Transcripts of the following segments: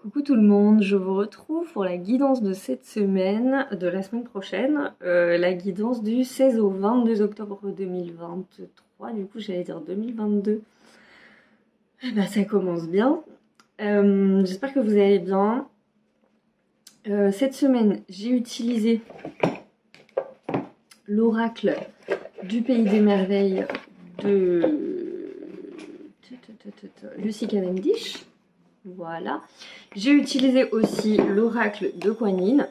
Coucou tout le monde, je vous retrouve pour la guidance de cette semaine, de la semaine prochaine, la guidance du 16 au 22 octobre 2023, du coup j'allais dire 2022. Eh ben, ça commence bien. J'espère que vous allez bien. Cette semaine, j'ai utilisé l'oracle du Pays des Merveilles de Lucy Cavendish. Voilà. J'ai utilisé aussi l'oracle de Kuan Yin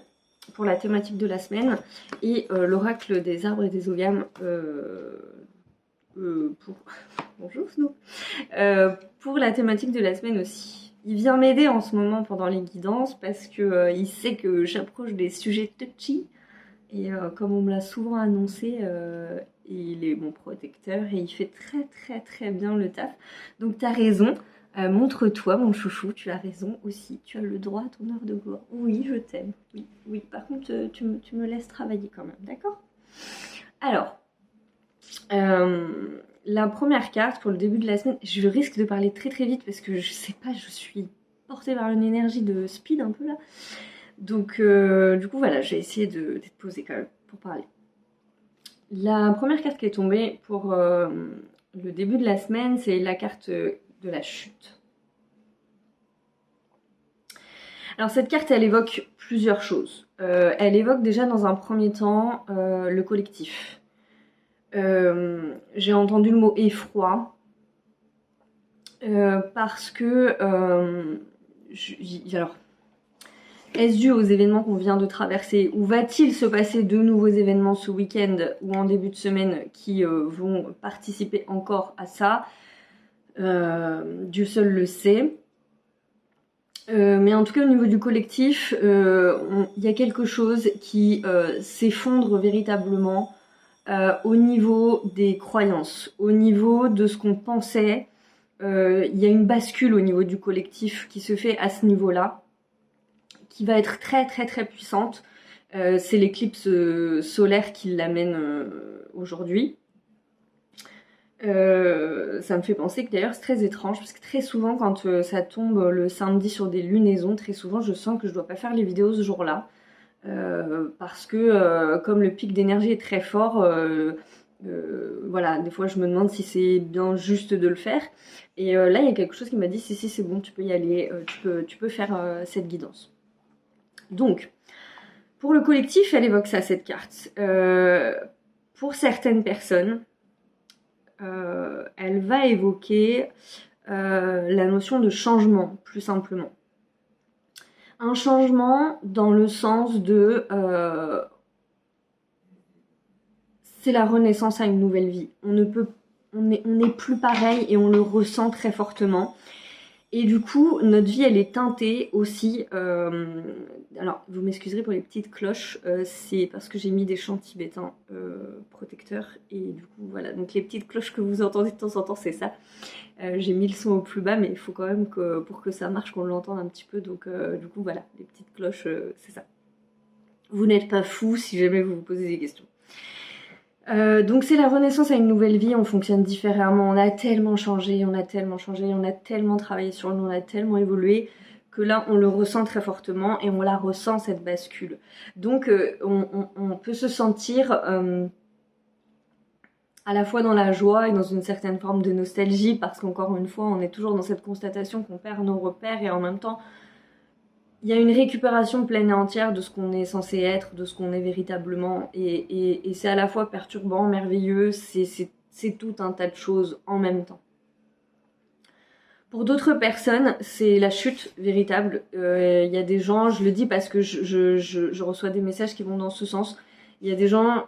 pour la thématique de la semaine et l'oracle des arbres et des ogames pour... Bonjour Snow. Pour la thématique de la semaine aussi. Il vient m'aider en ce moment pendant les guidances parce que il sait que j'approche des sujets touchy et comme on me l'a souvent annoncé, il est mon protecteur et il fait très bien le taf. Donc t'as raison. Montre-toi mon chouchou, tu as raison aussi, tu as le droit à ton heure de gloire. Oui, je t'aime, oui. Par contre, tu me laisses travailler quand même, d'accord? Alors, la première carte pour le début de la semaine, je risque de parler très vite parce que je sais pas, je suis portée par une énergie de speed un peu là. Donc, du coup, voilà, j'ai essayé d'être posée quand même pour parler. La première carte qui est tombée pour le début de la semaine, c'est la carte de la chute. Alors cette carte, elle évoque plusieurs choses. Elle évoque déjà dans un premier temps le collectif. J'ai entendu le mot effroi parce que alors, est-ce dû aux événements qu'on vient de traverser ou va-t-il se passer de nouveaux événements ce week-end ou en début de semaine qui vont participer encore à ça? Dieu seul le sait. Mais en tout cas au niveau du collectif, il y a quelque chose qui s'effondre véritablement au niveau des croyances, au niveau de ce qu'on pensait. Il y a une bascule au niveau du collectif qui se fait à ce niveau-là, qui va être très puissante. C'est l'éclipse solaire qui l'amène aujourd'hui. Ça me fait penser que d'ailleurs c'est très étrange parce que très souvent quand ça tombe le samedi sur des lunaisons, très souvent je sens que je dois pas faire les vidéos ce jour-là parce que comme le pic d'énergie est très fort, voilà, des fois je me demande si c'est bien juste de le faire et là il y a quelque chose qui m'a dit si c'est bon, tu peux y aller, tu peux faire cette guidance. Donc pour le collectif, elle évoque ça, cette carte. Pour certaines personnes, elle va évoquer la notion de changement, plus simplement. Un changement dans le sens de c'est la renaissance à une nouvelle vie. On n'est plus pareil et on le ressent très fortement. Et du coup, notre vie, elle est teintée aussi. Alors, vous m'excuserez pour les petites cloches, c'est parce que j'ai mis des chants tibétains protecteurs. Et du coup, voilà. Donc, les petites cloches que vous entendez de temps en temps, c'est ça. J'ai mis le son au plus bas, mais il faut quand même que, pour que ça marche, qu'on l'entende un petit peu. Donc, du coup, voilà. Les petites cloches, c'est ça. Vous n'êtes pas fous si jamais vous vous posez des questions. Donc c'est la renaissance à une nouvelle vie, on fonctionne différemment, on a tellement changé, on a tellement travaillé sur nous, on a tellement évolué que là on le ressent très fortement et on la ressent cette bascule. Donc on peut se sentir à la fois dans la joie et dans une certaine forme de nostalgie parce qu'encore une fois on est toujours dans cette constatation qu'on perd nos repères et en même temps il y a une récupération pleine et entière de ce qu'on est censé être, de ce qu'on est véritablement, et c'est à la fois perturbant, merveilleux, c'est tout un tas de choses en même temps. Pour d'autres personnes, c'est la chute véritable. Il y a des gens, je le dis parce que je reçois des messages qui vont dans ce sens, il y a des gens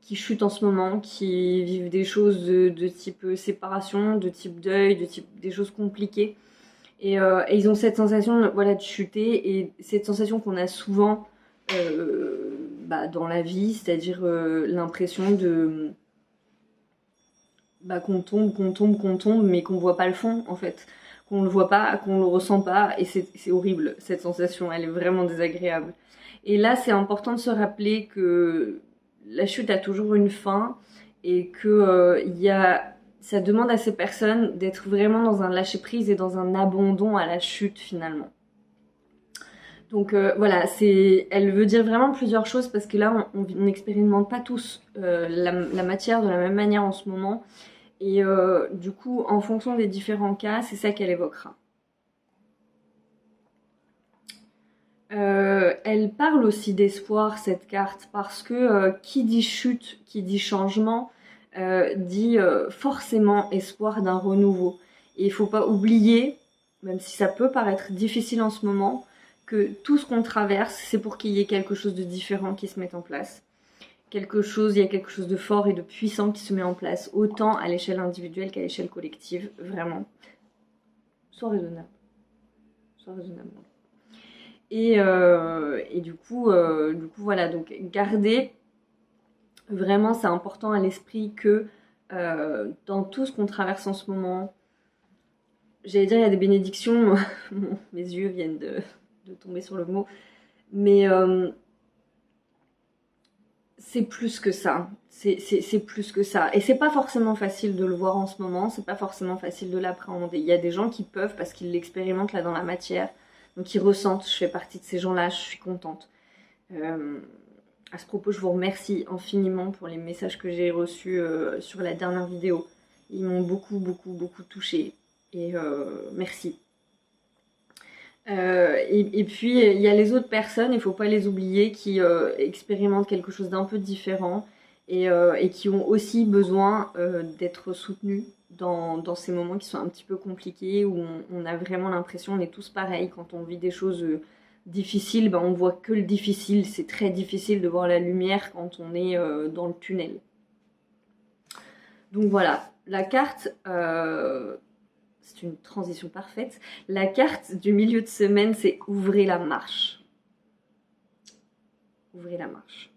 qui chutent en ce moment, qui vivent des choses de type séparation, de type deuil, de type des choses compliquées. Et ils ont cette sensation voilà, de chuter et cette sensation qu'on a souvent dans la vie, c'est-à-dire l'impression de qu'on tombe, mais qu'on voit pas le fond en fait, qu'on le voit pas, qu'on le ressent pas, et c'est horrible cette sensation, elle est vraiment désagréable. Et là, c'est important de se rappeler que la chute a toujours une fin et que ça demande à ces personnes d'être vraiment dans un lâcher-prise et dans un abandon à la chute finalement. Donc voilà, elle veut dire vraiment plusieurs choses parce que là, on n'expérimente pas tous la matière de la même manière en ce moment. Et du coup, en fonction des différents cas, c'est ça qu'elle évoquera. Elle parle aussi d'espoir, cette carte, parce que qui dit chute, qui dit changement, dit forcément espoir d'un renouveau. Et il ne faut pas oublier, même si ça peut paraître difficile en ce moment, que tout ce qu'on traverse, c'est pour qu'il y ait quelque chose de différent qui se mette en place. Il y a quelque chose de fort et de puissant qui se met en place, autant à l'échelle individuelle qu'à l'échelle collective, vraiment. Sois raisonnable. Sois raisonnable. Et du coup, voilà, donc garder, vraiment c'est important à l'esprit que dans tout ce qu'on traverse en ce moment, j'allais dire il y a des bénédictions, mes yeux viennent de tomber sur le mot, mais c'est plus que ça, c'est plus que ça. Et c'est pas forcément facile de le voir en ce moment, c'est pas forcément facile de l'appréhender. Il y a des gens qui peuvent parce qu'ils l'expérimentent là dans la matière. Donc ils ressentent, je fais partie de ces gens-là, je suis contente. À ce propos, je vous remercie infiniment pour les messages que j'ai reçus sur la dernière vidéo. Ils m'ont beaucoup, beaucoup, beaucoup touchée. Et merci. Et puis, il y a les autres personnes, il ne faut pas les oublier, qui expérimentent quelque chose d'un peu différent et qui ont aussi besoin d'être soutenues dans ces moments qui sont un petit peu compliqués, où on a vraiment l'impression, on est tous pareils, quand on vit des choses difficiles, ben on voit que le difficile, c'est très difficile de voir la lumière quand on est dans le tunnel. Donc voilà, la carte, c'est une transition parfaite, la carte du milieu de semaine, c'est ouvrez la marche. Ouvrez la marche.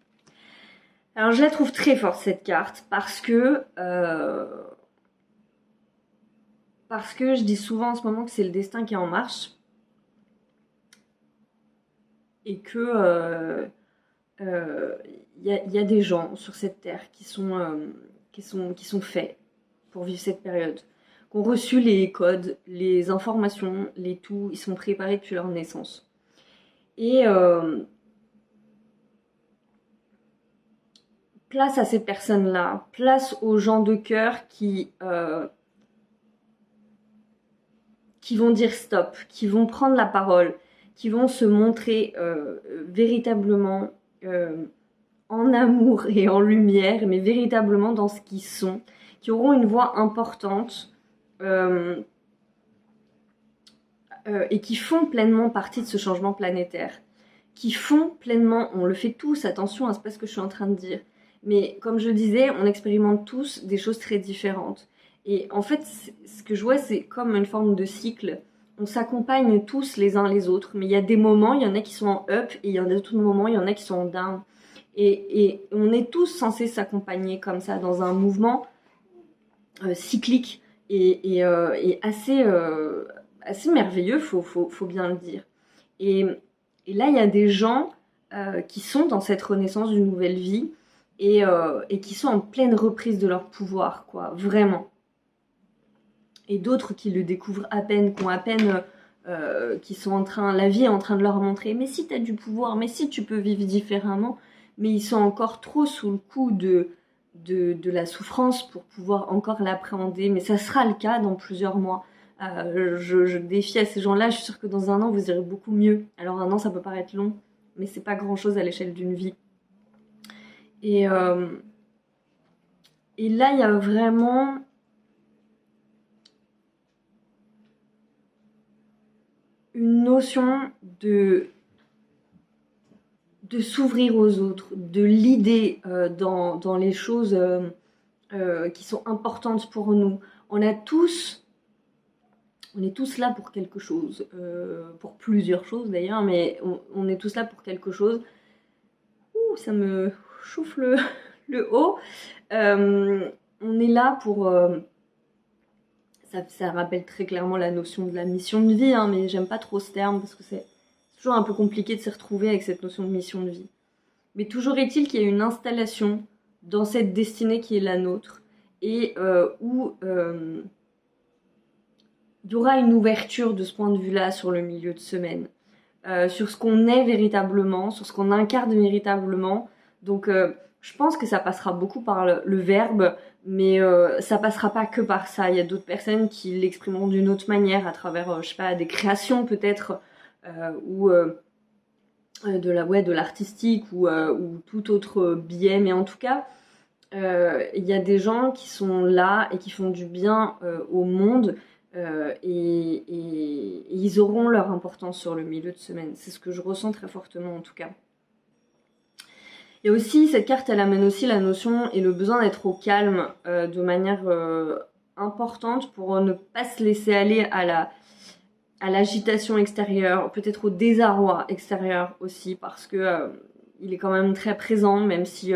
Alors je la trouve très forte cette carte parce que je dis souvent en ce moment que c'est le destin qui est en marche et que y a des gens sur cette terre qui sont faits pour vivre cette période, qui ont reçu les codes, les informations, les tout, ils sont préparés depuis leur naissance. Et place à ces personnes-là, place aux gens de cœur qui vont dire stop, qui vont prendre la parole, qui vont se montrer véritablement en amour et en lumière, mais véritablement dans ce qu'ils sont, qui auront une voix importante et qui font pleinement partie de ce changement planétaire, qui font pleinement, on le fait tous, attention, hein, c'est pas ce que je suis en train de dire, mais comme je disais, on expérimente tous des choses très différentes. Et en fait, ce que je vois, c'est comme une forme de cycle. On s'accompagne tous les uns les autres, mais il y a des moments, il y en a qui sont en up, et il y en a d'autres moments, il y en a qui sont en down. Et on est tous censés s'accompagner comme ça, dans un mouvement cyclique et assez merveilleux, faut bien le dire. Et là, il y a des gens qui sont dans cette renaissance d'une nouvelle vie et qui sont en pleine reprise de leur pouvoir, quoi, vraiment. Et d'autres qui le découvrent à peine, qui sont en train, la vie est en train de leur montrer, mais si tu as du pouvoir, mais si tu peux vivre différemment, mais ils sont encore trop sous le coup de la souffrance pour pouvoir encore l'appréhender, mais ça sera le cas dans plusieurs mois. Je défie à ces gens-là, je suis sûre que dans un an, vous irez beaucoup mieux. Alors un an, ça peut paraître long, mais c'est pas grand-chose à l'échelle d'une vie. Et là, il y a vraiment une notion de s'ouvrir aux autres, de l'idée dans les choses qui sont importantes pour nous. On est tous là pour quelque chose, pour plusieurs choses d'ailleurs, mais on est tous là pour quelque chose. Ouh, ça me chauffe le haut. On est là pour... ça rappelle très clairement la notion de la mission de vie, hein, mais j'aime pas trop ce terme parce que c'est toujours un peu compliqué de s'y retrouver avec cette notion de mission de vie. Mais toujours est-il qu'il y a une installation dans cette destinée qui est la nôtre et où il y aura une ouverture de ce point de vue-là sur le milieu de semaine. sur ce qu'on est véritablement, sur ce qu'on incarne véritablement. Donc je pense que ça passera beaucoup par le verbe, mais ça passera pas que par ça. Il y a d'autres personnes qui l'exprimeront d'une autre manière, à travers, je sais pas, des créations peut-être, ou de l'artistique, ou tout autre biais. Mais en tout cas, il y a des gens qui sont là et qui font du bien au monde, et ils auront leur importance sur le milieu de semaine. C'est ce que je ressens très fortement en tout cas. Et aussi, cette carte, elle amène aussi la notion et le besoin d'être au calme de manière importante pour ne pas se laisser aller à l'agitation extérieure, peut-être au désarroi extérieur aussi, parce que il est quand même très présent, même si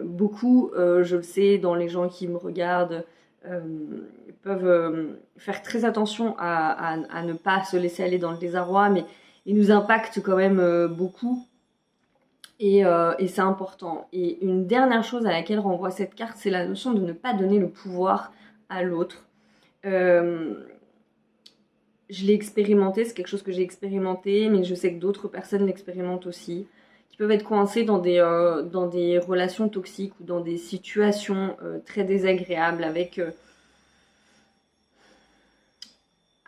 beaucoup, je le sais, dans les gens qui me regardent, peuvent faire très attention à ne pas se laisser aller dans le désarroi, mais il nous impacte quand même beaucoup. Et c'est important. Et une dernière chose à laquelle renvoie cette carte, c'est la notion de ne pas donner le pouvoir à l'autre. Je l'ai expérimenté, c'est quelque chose que j'ai expérimenté, mais je sais que d'autres personnes l'expérimentent aussi, qui peuvent être coincées dans des relations toxiques ou dans des situations très désagréables avec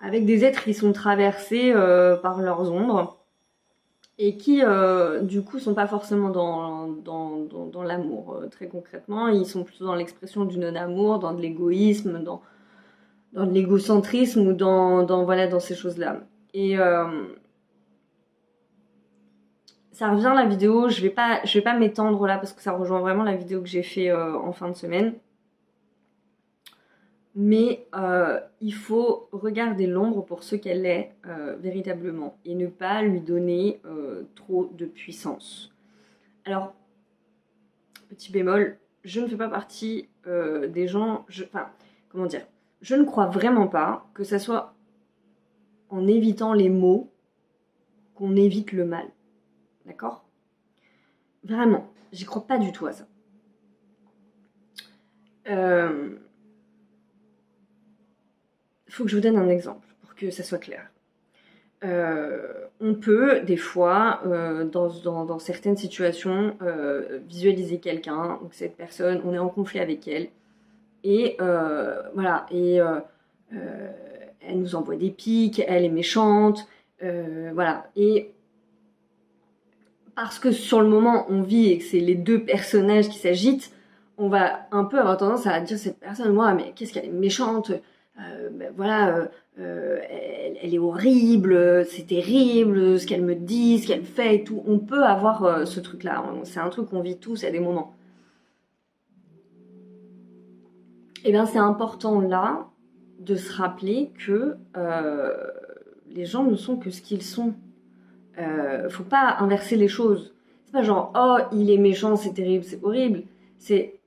des êtres qui sont traversés par leurs ombres, et qui du coup sont pas forcément dans l'amour très concrètement. Ils sont plutôt dans l'expression du non-amour, dans de l'égoïsme, dans de l'égocentrisme, ou dans ces choses-là. Et ça revient la vidéo, je vais pas m'étendre là parce que ça rejoint vraiment la vidéo que j'ai fait en fin de semaine. Mais il faut regarder l'ombre pour ce qu'elle est véritablement, et ne pas lui donner trop de puissance. Alors, petit bémol, je ne fais pas partie des gens... comment dire, je ne crois vraiment pas que ça soit en évitant les mots qu'on évite le mal. D'accord ? Vraiment, j'y crois pas du tout à ça. Faut que je vous donne un exemple pour que ça soit clair. On peut des fois, dans certaines situations, visualiser quelqu'un, donc cette personne, on est en conflit avec elle, et voilà, et elle nous envoie des pics, elle est méchante, voilà, et parce que sur le moment on vit et que c'est les deux personnages qui s'agitent, on va un peu avoir tendance à dire cette personne, moi, mais qu'est-ce qu'elle est méchante, ben voilà, elle est horrible, c'est terrible ce qu'elle me dit, ce qu'elle fait et tout. On peut avoir ce truc-là, c'est un truc qu'on vit tous à des moments. Et bien c'est important là de se rappeler que les gens ne sont que ce qu'ils sont. Faut pas inverser les choses. C'est pas genre, oh, il est méchant, c'est terrible, c'est horrible. C'est...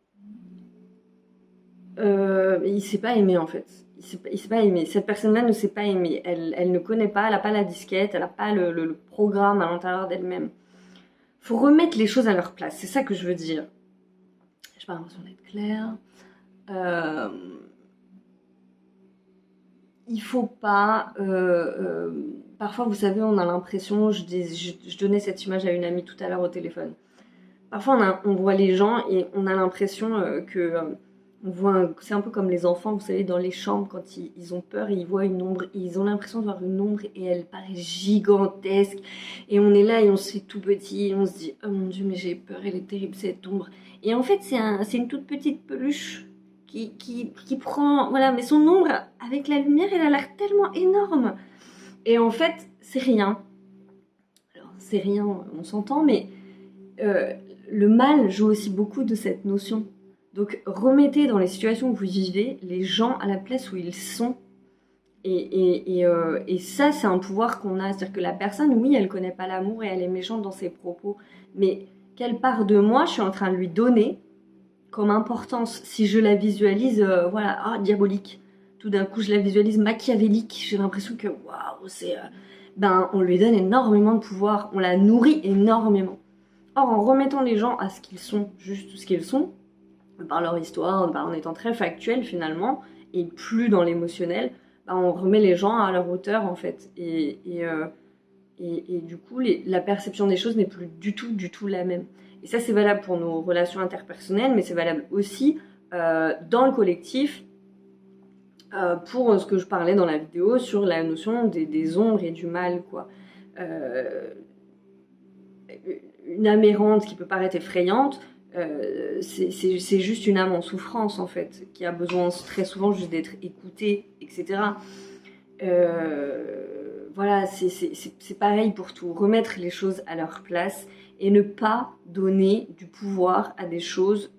il s'est pas aimé en fait. Il s'est pas aimé. Cette personne-là ne s'est pas aimée. Elle ne connaît pas, elle n'a pas la disquette, elle n'a pas le programme à l'intérieur d'elle-même. Faut remettre les choses à leur place. C'est ça que je veux dire. J'ai pas l'impression d'être claire. Il faut pas... parfois, vous savez, on a l'impression... Je donnais cette image à une amie tout à l'heure au téléphone. Parfois, on voit les gens et on a l'impression que... c'est un peu comme les enfants, vous savez, dans les chambres, quand ils ont peur, ils voient une ombre, ils ont l'impression de voir une ombre et elle paraît gigantesque. Et on est là et on se fait tout petit et on se dit, oh mon Dieu, mais j'ai peur, elle est terrible cette ombre. Et en fait, c'est une toute petite peluche qui prend, voilà, mais son ombre, avec la lumière, elle a l'air tellement énorme. Et en fait, c'est rien. Alors, c'est rien, on s'entend, mais le mal joue aussi beaucoup de cette notion. Donc, remettez dans les situations où vous vivez les gens à la place où ils sont. Et ça, c'est un pouvoir qu'on a. C'est-à-dire que la personne, oui, elle connaît pas l'amour et elle est méchante dans ses propos. Mais quelle part de moi je suis en train de lui donner comme importance, si je la visualise, voilà, diabolique. Tout d'un coup, je la visualise machiavélique. J'ai l'impression que, waouh, on lui donne énormément de pouvoir. On la nourrit énormément. Or, en remettant les gens à ce qu'ils sont, juste ce qu'ils sont, par leur histoire, en étant très factuel finalement, et plus dans l'émotionnel, on remet les gens à leur hauteur en fait. Et Et du coup, la perception des choses n'est plus du tout la même. Et ça, c'est valable pour nos relations interpersonnelles, mais c'est valable aussi dans le collectif, pour ce que je parlais dans la vidéo sur la notion des ombres et du mal, quoi. Une âme errante qui peut paraître effrayante, c'est juste une âme en souffrance, en fait, qui a besoin très souvent juste d'être écoutée, etc. Voilà, c'est pareil pour tout. Remettre les choses à leur place et ne pas donner du pouvoir à des choses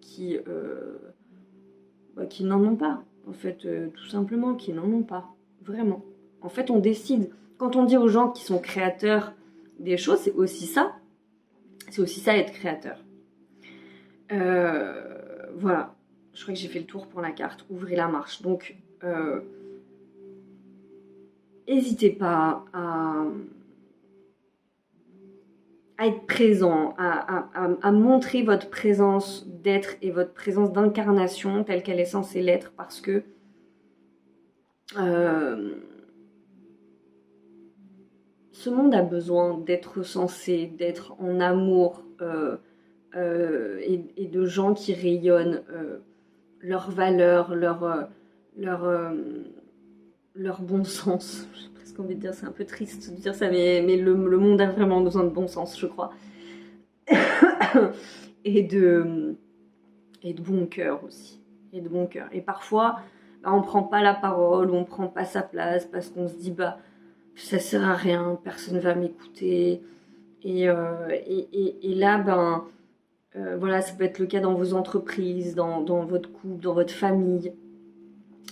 qui n'en ont pas. En fait, tout simplement, qui n'en ont pas. Vraiment. En fait, on décide. Quand on dit aux gens qui sont créateurs des choses, c'est aussi ça. C'est aussi ça, être créateur. Voilà. Je crois que j'ai fait le tour pour la carte. Ouvrez la marche. Donc, n'hésitez pas à être présent, à montrer votre présence d'être et votre présence d'incarnation telle qu'elle est censée l'être, parce que ce monde a besoin d'être sensé, d'être en amour et de gens qui rayonnent leurs valeurs, leur bon sens. J'ai presque envie de dire, c'est un peu triste de dire ça, mais le monde a vraiment besoin de bon sens, je crois. et de bon cœur aussi. Et de bon cœur. Et parfois, on prend pas la parole, on prend pas sa place parce qu'on se dit, ça sert à rien, personne va m'écouter. Et là, voilà, ça peut être le cas dans vos entreprises, dans votre couple, dans votre famille.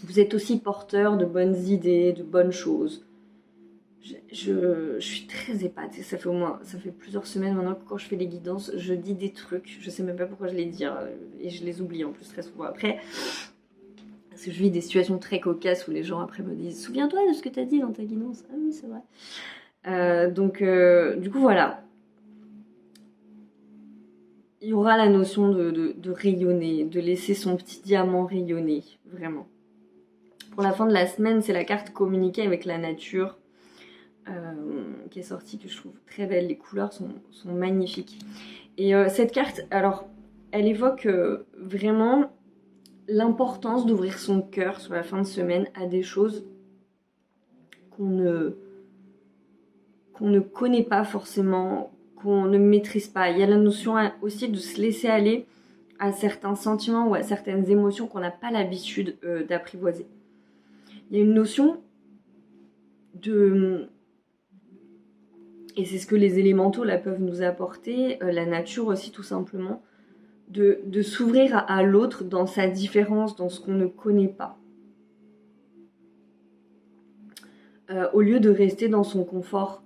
Vous êtes aussi porteur de bonnes idées, de bonnes choses. Je suis très épatée, ça fait plusieurs semaines maintenant que quand je fais les guidances, je dis des trucs, je sais même pas pourquoi je les dis, et je les oublie en plus très souvent après. Parce que je vis des situations très cocasses où les gens après me disent « Souviens-toi de ce que tu as dit dans ta guidance ». Ah oui, c'est vrai. Donc, du coup, voilà. Il y aura la notion de rayonner, de laisser son petit diamant rayonner, vraiment. Pour la fin de la semaine, c'est la carte communiquer avec la nature qui est sortie, que je trouve très belle. Les couleurs sont magnifiques. Et cette carte, alors, elle évoque vraiment l'importance d'ouvrir son cœur sur la fin de semaine à des choses qu'on ne connaît pas forcément, qu'on ne maîtrise pas. Il y a la notion aussi de se laisser aller à certains sentiments ou à certaines émotions qu'on n'a pas l'habitude d'apprivoiser. Il y a une notion de... Et c'est ce que les élémentaux là peuvent nous apporter, la nature aussi tout simplement, de s'ouvrir à l'autre dans sa différence, dans ce qu'on ne connaît pas. Au lieu de rester dans son confort.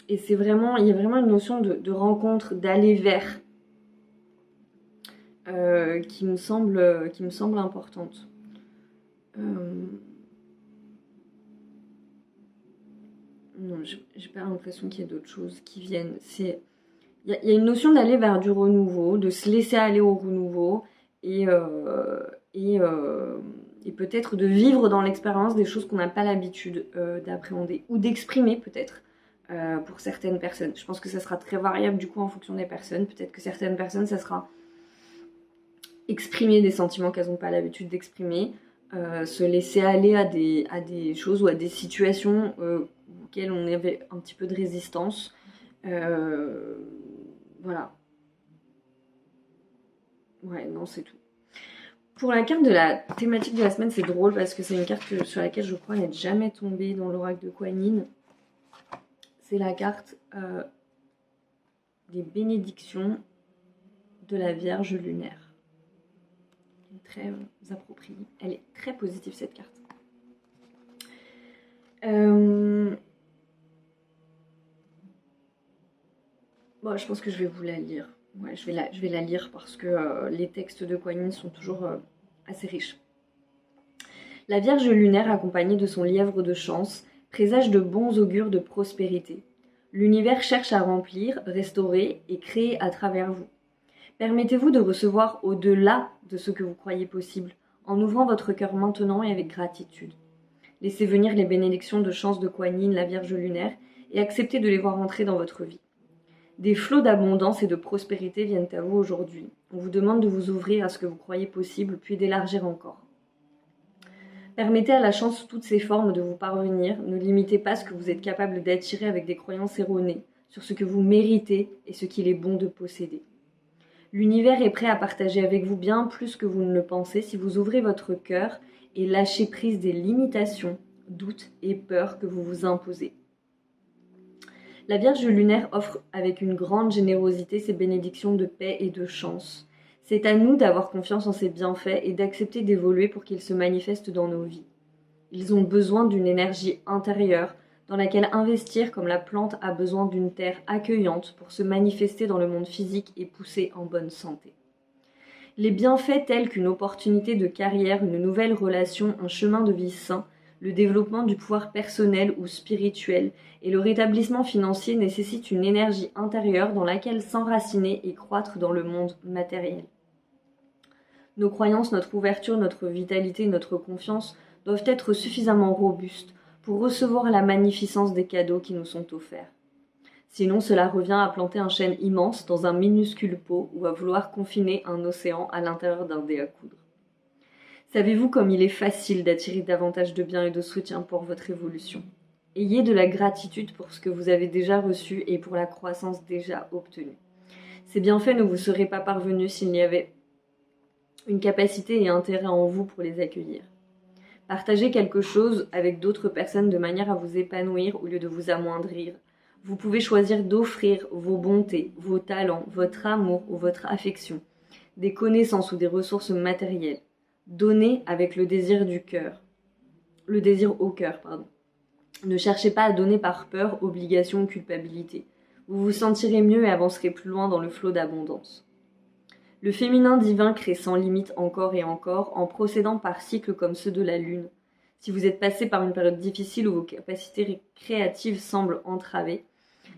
Et il y a vraiment une notion de rencontre, d'aller vers, qui me semble importante. Non, j'ai pas l'impression qu'il y ait d'autres choses qui viennent. Il y a une notion d'aller vers du renouveau, de se laisser aller au renouveau et peut-être de vivre dans l'expérience des choses qu'on n'a pas l'habitude d'appréhender ou d'exprimer peut-être pour certaines personnes. Je pense que ça sera très variable du coup en fonction des personnes. Peut-être que certaines personnes, ça sera exprimer des sentiments qu'elles n'ont pas l'habitude d'exprimer, se laisser aller à des choses ou à des situations auxquelles on avait un petit peu de résistance. Voilà. Ouais, non, c'est tout. Pour la carte de la thématique de la semaine, c'est drôle parce que c'est une carte sur laquelle je crois n'être jamais tombée dans l'oracle de Kuan Yin. C'est la carte des bénédictions de la Vierge lunaire. Elle est très appropriée. Elle est très positive cette carte. Bon, je pense que je vais vous la lire. Ouais, je vais la lire parce que les textes de Kuan Yin sont toujours assez riches. La Vierge lunaire, accompagnée de son lièvre de chance, présage de bons augures de prospérité. L'univers cherche à remplir, restaurer et créer à travers vous. Permettez-vous de recevoir au-delà de ce que vous croyez possible, en ouvrant votre cœur maintenant et avec gratitude. Laissez venir les bénédictions de chance de Kuan Yin, la Vierge lunaire, et acceptez de les voir entrer dans votre vie. Des flots d'abondance et de prospérité viennent à vous aujourd'hui. On vous demande de vous ouvrir à ce que vous croyez possible, puis d'élargir encore. Permettez à la chance sous toutes ses formes de vous parvenir. Ne limitez pas ce que vous êtes capable d'attirer avec des croyances erronées sur ce que vous méritez et ce qu'il est bon de posséder. L'univers est prêt à partager avec vous bien plus que vous ne le pensez si vous ouvrez votre cœur et lâchez prise des limitations, doutes et peurs que vous vous imposez. La Vierge lunaire offre avec une grande générosité ses bénédictions de paix et de chance. C'est à nous d'avoir confiance en ses bienfaits et d'accepter d'évoluer pour qu'ils se manifestent dans nos vies. Ils ont besoin d'une énergie intérieure dans laquelle investir comme la plante a besoin d'une terre accueillante pour se manifester dans le monde physique et pousser en bonne santé. Les bienfaits tels qu'une opportunité de carrière, une nouvelle relation, un chemin de vie sain, le développement du pouvoir personnel ou spirituel et le rétablissement financier nécessitent une énergie intérieure dans laquelle s'enraciner et croître dans le monde matériel. Nos croyances, notre ouverture, notre vitalité, notre confiance doivent être suffisamment robustes pour recevoir la magnificence des cadeaux qui nous sont offerts. Sinon, cela revient à planter un chêne immense dans un minuscule pot ou à vouloir confiner un océan à l'intérieur d'un dé à coudre. Savez-vous comme il est facile d'attirer davantage de bien et de soutien pour votre évolution? Ayez de la gratitude pour ce que vous avez déjà reçu et pour la croissance déjà obtenue. Ces bienfaits ne vous seraient pas parvenus s'il n'y avait une capacité et intérêt en vous pour les accueillir. Partagez quelque chose avec d'autres personnes de manière à vous épanouir au lieu de vous amoindrir. Vous pouvez choisir d'offrir vos bontés, vos talents, votre amour ou votre affection, des connaissances ou des ressources matérielles. Donnez avec le désir du cœur. Le désir au cœur, pardon. Ne cherchez pas à donner par peur, obligation ou culpabilité. Vous vous sentirez mieux et avancerez plus loin dans le flot d'abondance. Le féminin divin crée sans limite encore et encore en procédant par cycles comme ceux de la lune. Si vous êtes passé par une période difficile où vos capacités créatives semblent entravées,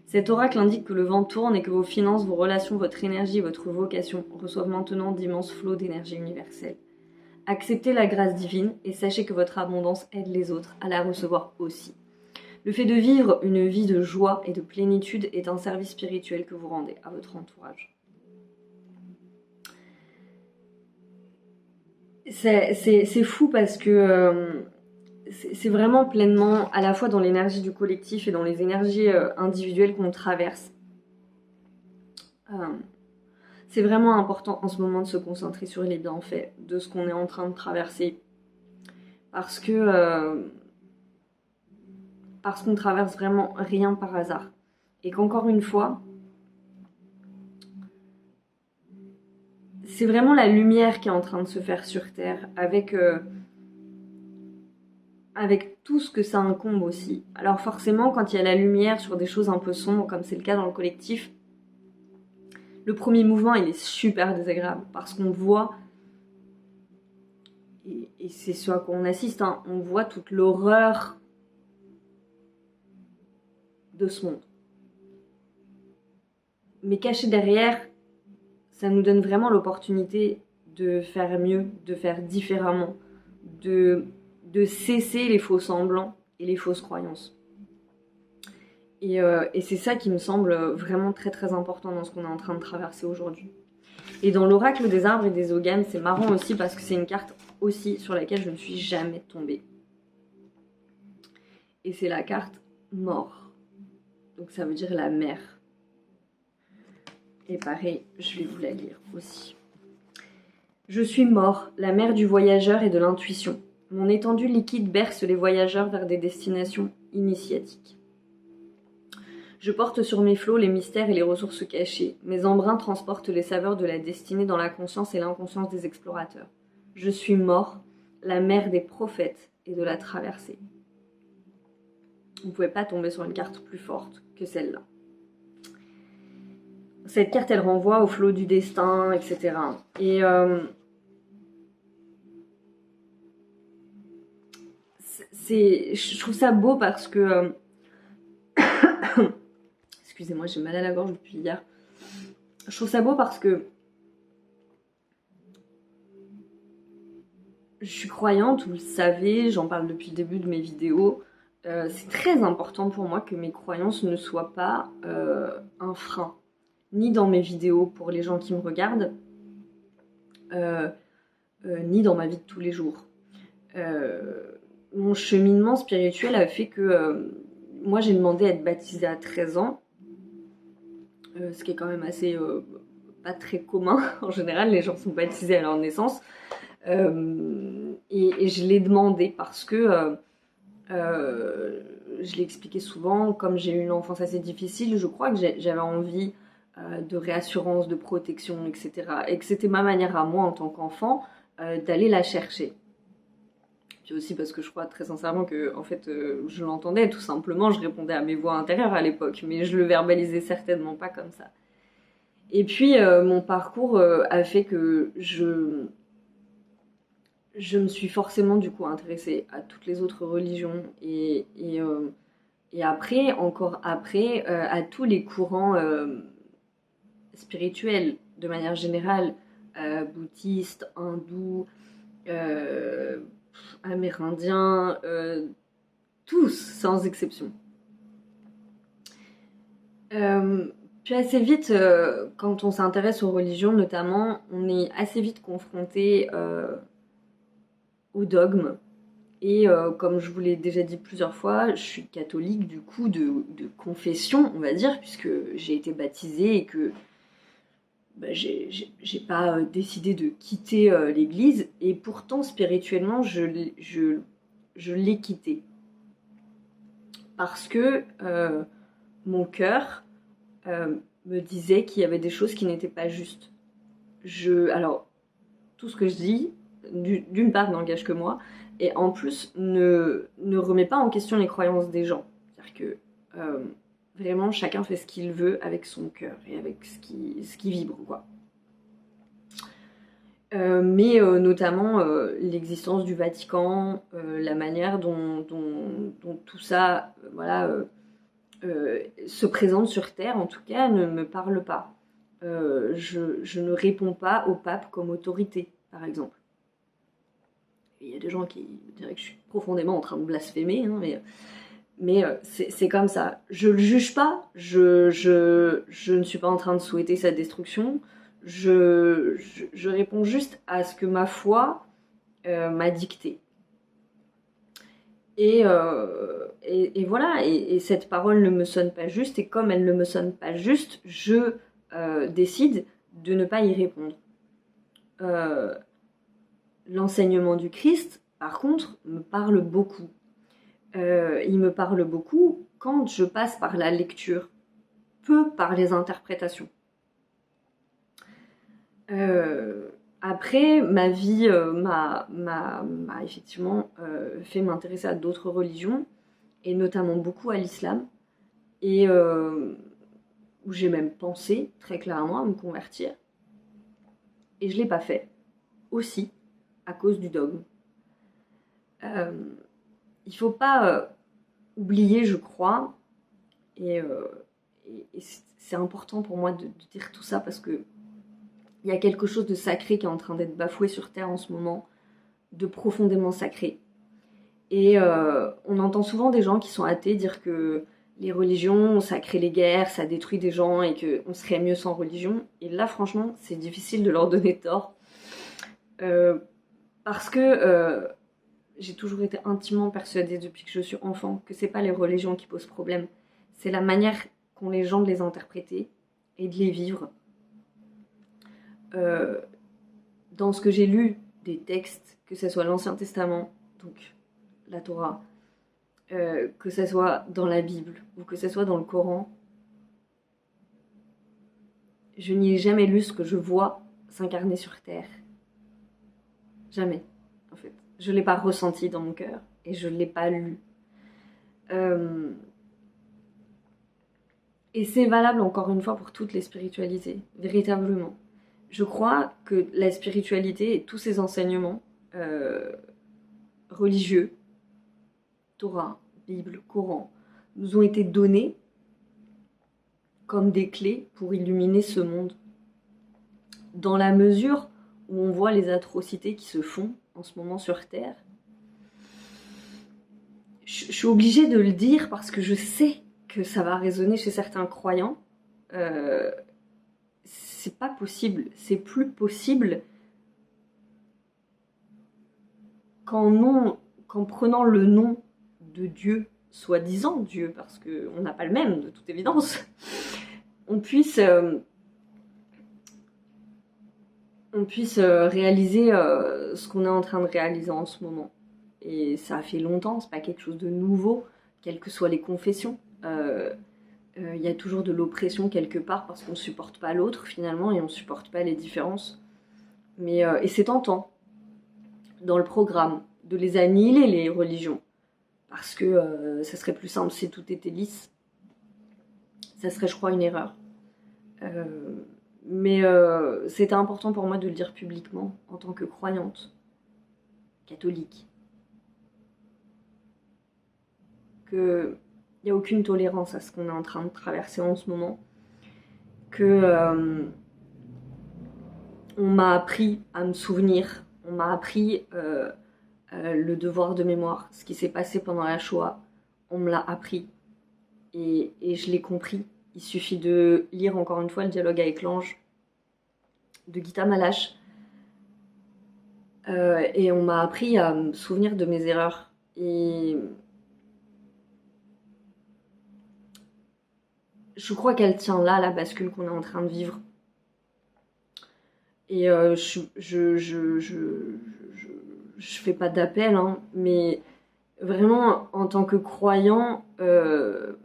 cet oracle indique que le vent tourne et que vos finances, vos relations, votre énergie et votre vocation reçoivent maintenant d'immenses flots d'énergie universelle. Acceptez la grâce divine et sachez que votre abondance aide les autres à la recevoir aussi. Le fait de vivre une vie de joie et de plénitude est un service spirituel que vous rendez à votre entourage. C'est fou parce que c'est vraiment pleinement à la fois dans l'énergie du collectif et dans les énergies individuelles qu'on traverse. C'est vraiment important en ce moment de se concentrer sur les bienfaits de ce qu'on est en train de traverser. Parce qu'on traverse vraiment rien par hasard. Et qu'encore une fois, c'est vraiment la lumière qui est en train de se faire sur Terre avec tout ce que ça incombe aussi. Alors forcément, quand il y a la lumière sur des choses un peu sombres, comme c'est le cas dans le collectif, le premier mouvement, il est super désagréable parce qu'on voit, et c'est ce à quoi on assiste, hein, on voit toute l'horreur de ce monde. Mais caché derrière, ça nous donne vraiment l'opportunité de faire mieux, de faire différemment, de cesser les faux semblants et les fausses croyances. Et c'est ça qui me semble vraiment très très important dans ce qu'on est en train de traverser aujourd'hui. Et dans l'oracle des arbres et des ogames, c'est marrant aussi parce que c'est une carte aussi sur laquelle je ne suis jamais tombée. Et c'est la carte mort. Donc ça veut dire la mer. Et pareil, je vais vous la lire aussi. Je suis mort, la mer du voyageur et de l'intuition. Mon étendue liquide berce les voyageurs vers des destinations initiatiques. Je porte sur mes flots les mystères et les ressources cachées. Mes embruns transportent les saveurs de la destinée dans la conscience et l'inconscience des explorateurs. Je suis mort, la mer des prophètes et de la traversée. Vous ne pouvez pas tomber sur une carte plus forte que celle-là. Cette carte, elle renvoie au flot du destin, etc. Et je trouve ça beau parce que... Excusez-moi, j'ai mal à la gorge depuis hier. Je trouve ça beau parce que je suis croyante, vous le savez, j'en parle depuis le début de mes vidéos. c'est très important pour moi que mes croyances ne soient pas un frein, ni dans mes vidéos pour les gens qui me regardent, ni dans ma vie de tous les jours. Mon cheminement spirituel a fait que moi j'ai demandé à être baptisée à 13 ans, ce qui est quand même assez pas très commun. En général, les gens sont baptisés à leur naissance. Et je l'ai demandé parce que je l'ai expliqué souvent, comme j'ai eu une enfance assez difficile, je crois que j'avais envie de réassurance, de protection, etc. Et que c'était ma manière à moi en tant qu'enfant d'aller la chercher. Puis aussi parce que je crois très sincèrement que en fait, je l'entendais tout simplement, je répondais à mes voix intérieures à l'époque, mais je le verbalisais certainement pas comme ça. Et puis mon parcours a fait que je me suis forcément du coup intéressée à toutes les autres religions et après, encore après, à tous les courants spirituels de manière générale, bouddhistes, hindous, euh, amérindiens, tous sans exception. Puis assez vite, quand on s'intéresse aux religions notamment, on est assez vite confronté au dogme. Et comme je vous l'ai déjà dit plusieurs fois, je suis catholique du coup de confession, on va dire, puisque j'ai été baptisée et que bah, j'ai pas décidé de quitter l'église. Et pourtant, spirituellement, je l'ai quitté. Parce que mon cœur me disait qu'il y avait des choses qui n'étaient pas justes. Alors, tout ce que je dis, d'une part, n'engage que moi, et en plus, ne remet pas en question les croyances des gens. C'est-à-dire que vraiment, chacun fait ce qu'il veut avec son cœur et avec ce qui vibre, quoi. Mais notamment l'existence du Vatican, la manière dont tout ça voilà, se présente sur Terre, en tout cas, ne me parle pas. Je ne réponds pas au pape comme autorité, par exemple. Il y a des gens qui diraient que je suis profondément en train de blasphémer, hein, mais c'est comme ça. Je le juge pas, je ne suis pas en train de souhaiter sa destruction, je réponds juste à ce que ma foi m'a dicté. Et voilà, et cette parole ne me sonne pas juste, et comme elle ne me sonne pas juste, je décide de ne pas y répondre. L'enseignement du Christ, par contre, me parle beaucoup. Il me parle beaucoup quand je passe par la lecture, peu par les interprétations. Après, ma vie m'a effectivement fait m'intéresser à d'autres religions, et notamment beaucoup à l'islam, et où j'ai même pensé très clairement à me convertir. Et je ne l'ai pas fait, aussi à cause du dogme. Il ne faut pas oublier, je crois, et c'est important pour moi de dire tout ça parce que il y a quelque chose de sacré qui est en train d'être bafoué sur Terre en ce moment, de profondément sacré. Et on entend souvent des gens qui sont athées dire que les religions, ça crée les guerres, ça détruit des gens et qu'on serait mieux sans religion. Et là, franchement, c'est difficile de leur donner tort. Parce que j'ai toujours été intimement persuadée depuis que je suis enfant que c'est pas les religions qui posent problème. C'est la manière qu'ont les gens de les interpréter et de les vivre. Dans ce que j'ai lu des textes, que ce soit l'Ancien Testament, donc la Torah, que ce soit dans la Bible ou que ce soit dans le Coran, je n'y ai jamais lu ce que je vois s'incarner sur Terre. Jamais, en fait. Je ne l'ai pas ressenti dans mon cœur et je ne l'ai pas lu. Et c'est valable encore une fois pour toutes les spiritualités, véritablement. Je crois que la spiritualité et tous ces enseignements religieux, Torah, Bible, Coran, nous ont été donnés comme des clés pour illuminer ce monde. Dans la mesure où on voit les atrocités qui se font en ce moment sur Terre, je suis obligée de le dire parce que je sais que ça va résonner chez certains croyants. C'est pas possible, c'est plus possible qu'en prenant le nom de Dieu, soi-disant Dieu, parce qu'on n'a pas le même de toute évidence, on puisse réaliser ce qu'on est en train de réaliser en ce moment. Et ça fait longtemps, c'est pas quelque chose de nouveau, quelles que soient les confessions. Y a toujours de l'oppression quelque part parce qu'on ne supporte pas l'autre finalement et on ne supporte pas les différences. Et c'est tentant, dans le programme, de les annihiler les religions. Parce que ça serait plus simple si tout était lisse. Ça serait, je crois, une erreur. C'était important pour moi de le dire publiquement en tant que croyante, catholique. Qu'il n'y a aucune tolérance à ce qu'on est en train de traverser en ce moment. On m'a appris à me souvenir, on m'a appris le devoir de mémoire, ce qui s'est passé pendant la Shoah, on me l'a appris et je l'ai compris. Il suffit de lire encore une fois le dialogue avec l'ange de Gita Malache et on m'a appris à me souvenir de mes erreurs. Et je crois qu'elle tient là, la bascule qu'on est en train de vivre. Et je fais pas d'appel, hein, mais vraiment, en tant que croyant, je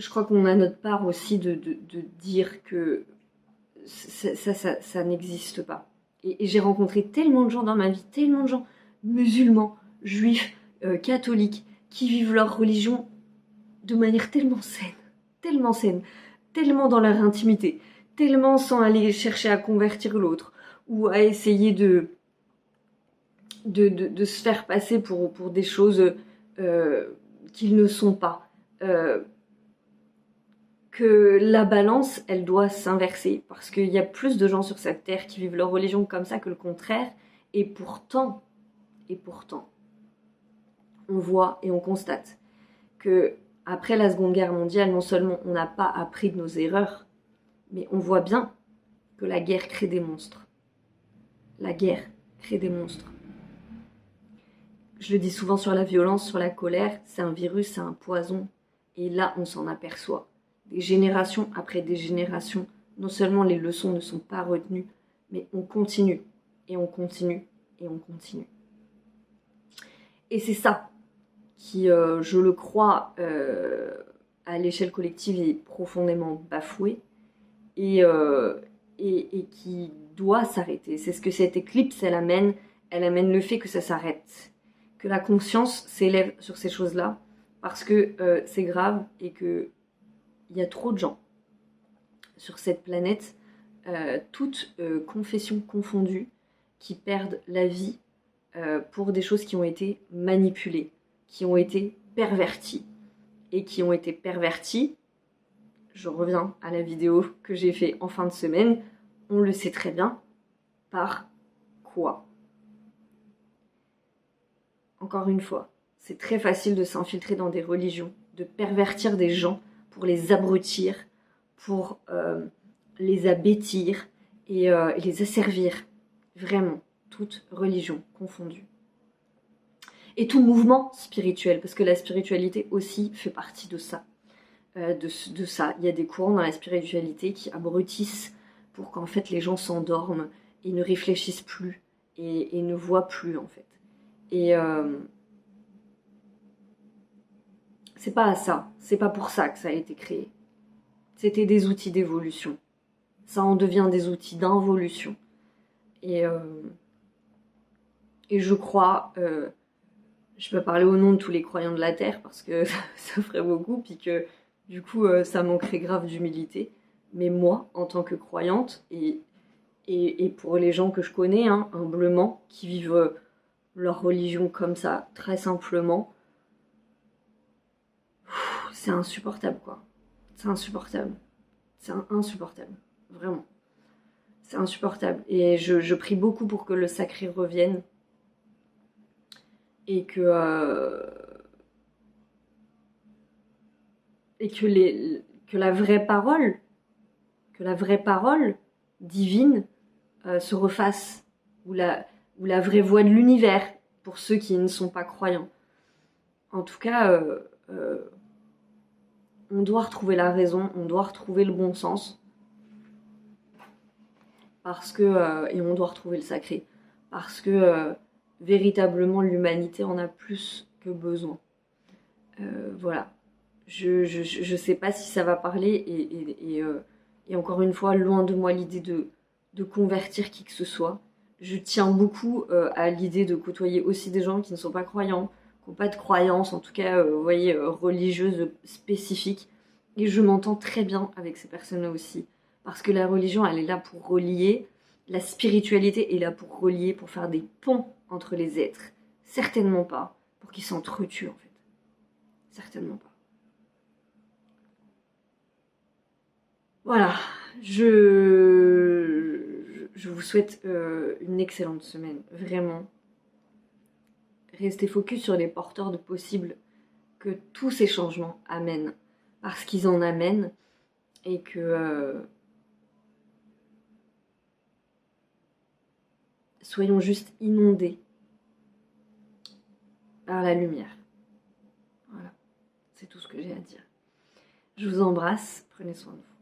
crois qu'on a notre part aussi de dire que ça n'existe pas. Et j'ai rencontré tellement de gens dans ma vie, tellement de gens musulmans, juifs, catholiques, qui vivent leur religion de manière tellement saine, tellement dans leur intimité, tellement sans aller chercher à convertir l'autre, ou à essayer de se faire passer pour des choses qu'ils ne sont pas. Que la balance, elle doit s'inverser, parce qu'il y a plus de gens sur cette terre qui vivent leur religion comme ça que le contraire, et pourtant, on voit et on constate que après la Seconde Guerre mondiale, non seulement on n'a pas appris de nos erreurs, mais on voit bien que la guerre crée des monstres. La guerre crée des monstres. Je le dis souvent sur la violence, sur la colère, c'est un virus, c'est un poison. Et là, on s'en aperçoit. Des générations après des générations, non seulement les leçons ne sont pas retenues, mais on continue, et on continue, et on continue. Et c'est ça qui, je le crois, à l'échelle collective est profondément bafoué et qui doit s'arrêter. C'est ce que cette éclipse, elle amène le fait que ça s'arrête, que la conscience s'élève sur ces choses-là, parce que c'est grave et qu'il y a trop de gens sur cette planète, toutes confessions confondues, qui perdent la vie pour des choses qui ont été manipulées, qui ont été perverties. Et qui ont été perverties, je reviens à la vidéo que j'ai fait en fin de semaine, on le sait très bien, par quoi? Encore une fois, c'est très facile de s'infiltrer dans des religions, de pervertir des gens pour les abrutir, pour les abêtir et les asservir. Vraiment, toute religion confondue. Et tout mouvement spirituel, parce que la spiritualité aussi fait partie de ça. De ça. Il y a des courants dans la spiritualité qui abrutissent pour qu'en fait les gens s'endorment et ne réfléchissent plus et ne voient plus en fait. Et c'est pas ça, c'est pas pour ça que ça a été créé. C'était des outils d'évolution. Ça en devient des outils d'involution. Et je crois, je peux parler au nom de tous les croyants de la Terre parce que ça ferait beaucoup, puis que du coup ça manquerait grave d'humilité. Mais moi, en tant que croyante, et pour les gens que je connais, hein, humblement, qui vivent leur religion comme ça, très simplement, c'est insupportable quoi. C'est insupportable. C'est insupportable. Vraiment. C'est insupportable. Et je prie beaucoup pour que le sacré revienne. et que la vraie parole, divine se refasse, ou la vraie voix de l'univers, pour ceux qui ne sont pas croyants. En tout cas, on doit retrouver la raison, on doit retrouver le bon sens, et on doit retrouver le sacré, parce que véritablement l'humanité en a plus que besoin. Voilà. Je sais pas si ça va parler, et encore une fois, loin de moi l'idée de convertir qui que ce soit. Je tiens beaucoup à l'idée de côtoyer aussi des gens qui ne sont pas croyants, qui n'ont pas de croyance, en tout cas, vous voyez, religieuse spécifique. Et je m'entends très bien avec ces personnes-là aussi. Parce que la religion, elle est là pour relier, la spiritualité est là pour relier, pour faire des ponts entre les êtres. Certainement pas pour qu'ils s'entretuent, en fait. Certainement pas. Voilà, je vous souhaite une excellente semaine, vraiment. Restez focus sur les porteurs de possibles que tous ces changements amènent, parce qu'ils en amènent, et que soyons juste inondés par la lumière. Voilà, c'est tout ce que j'ai à dire. Je vous embrasse, prenez soin de vous.